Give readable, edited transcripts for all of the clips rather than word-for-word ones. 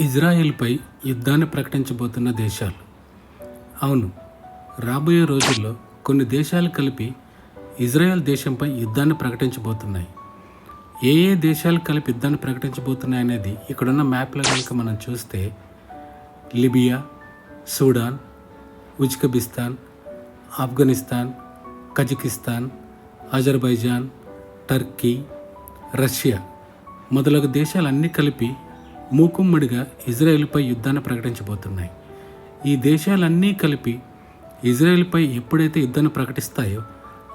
ఇజ్రాయెల్పై యుద్ధాన్ని ప్రకటించబోతున్న దేశాలు. అవును, రాబోయే రోజుల్లో కొన్ని దేశాలు కలిపి ఇజ్రాయెల్ దేశంపై యుద్ధాన్ని ప్రకటించబోతున్నాయి. ఏ ఏ దేశాలు కలిపి యుద్ధాన్ని ప్రకటించబోతున్నాయి అనేది ఇక్కడున్న మ్యాప్లో కనుక మనం చూస్తే Libya, Sudan, Uzbekistan, Afghanistan, Kazakhstan, Azerbaijan, Turkey, Russia మొదలగు దేశాలన్నీ కలిపి మూకుమ్మడిగా ఇజ్రాయెల్పై యుద్ధాన్ని ప్రకటించబోతున్నాయి. ఈ దేశాలన్నీ కలిపి ఇజ్రాయెల్పై ఎప్పుడైతే యుద్ధాన్ని ప్రకటిస్తాయో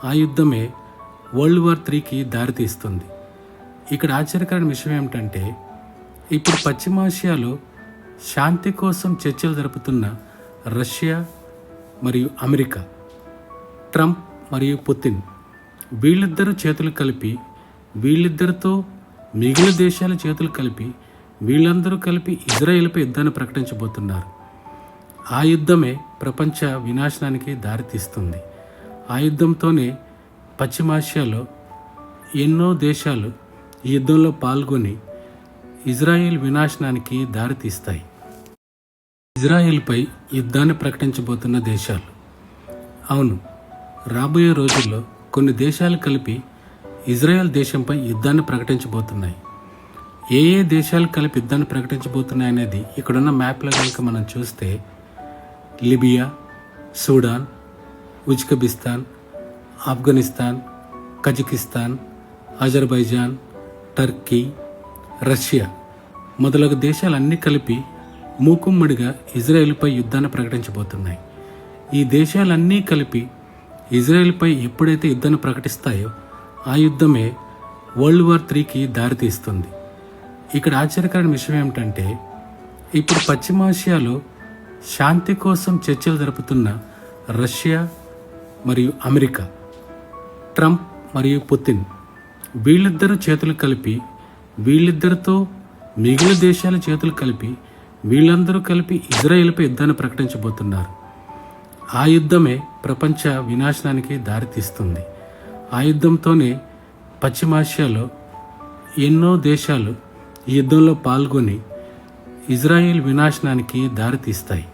ఆ యుద్ధమే వరల్డ్ వార్ 3కి దారితీస్తుంది. ఇక్కడ ఆశ్చర్యకరమైన విషయం ఏమిటంటే, ఇప్పుడు పశ్చిమాసియాలో శాంతి కోసం చర్చలు జరుపుతున్న రష్యా మరియు అమెరికా, ట్రంప్ మరియు పుతిన్ వీళ్ళిద్దరూ చేతులు కలిపి, వీళ్ళిద్దరితో మిగిలిన దేశాల చేతులు కలిపి, వీళ్ళందరూ కలిపి ఇజ్రాయెల్పై యుద్ధాన్ని ప్రకటించబోతున్నారు. ఆ యుద్ధమే ప్రపంచ వినాశనానికి దారితీస్తుంది. ఆ యుద్ధంతోనే పశ్చిమాసియాలో ఎన్నో దేశాలు ఈ యుద్ధంలో పాల్గొని ఇజ్రాయెల్ వినాశనానికి దారితీస్తాయి. ఇజ్రాయెల్పై యుద్ధాన్ని ప్రకటించబోతున్న దేశాలు. అవును, రాబోయే రోజుల్లో కొన్ని దేశాలు కలిపి ఇజ్రాయెల్ దేశంపై యుద్ధాన్ని ప్రకటించబోతున్నాయి. ఏ ఏ దేశాలు కలిపి యుద్ధాన్ని ప్రకటించబోతున్నాయి అనేది ఇక్కడున్న మ్యాప్లో కనుక మనం చూస్తే Libya, Sudan, Uzbekistan, Afghanistan, Kazakhstan, Azerbaijan, Turkey, Russia మొదలగు దేశాలన్నీ కలిపి మూకుమ్మడిగా ఇజ్రాయెల్పై యుద్ధాన్ని ప్రకటించబోతున్నాయి. ఈ దేశాలన్నీ కలిపి ఇజ్రాయెల్పై ఎప్పుడైతే యుద్ధాన్ని ప్రకటిస్తాయో ఆ యుద్ధమే వరల్డ్ వార్ 3కి దారితీస్తుంది. ఇక్కడ ఆశ్చర్యకరమైన విషయం ఏమిటంటే, ఇప్పుడు పశ్చిమాసియాలో శాంతి కోసం చర్చలు జరుపుతున్న రష్యా మరియు అమెరికా, ట్రంప్ మరియు పుతిన్ వీళ్ళిద్దరూ చేతులు కలిపి, వీళ్ళిద్దరితో మిగిలిన దేశాల చేతులు కలిపి, వీళ్ళందరూ కలిపి ఇజ్రాయెల్పై యుద్ధాన్ని ప్రకటించబోతున్నారు. ఆ యుద్ధమే ప్రపంచ వినాశనానికి దారితీస్తుంది. ఆ యుద్ధంతోనే పశ్చిమాసియాలో ఎన్నో దేశాలు ఈ యుద్ధంలో పాల్గొని ఇజ్రాయెల్ వినాశనానికి దారితీస్తాయి.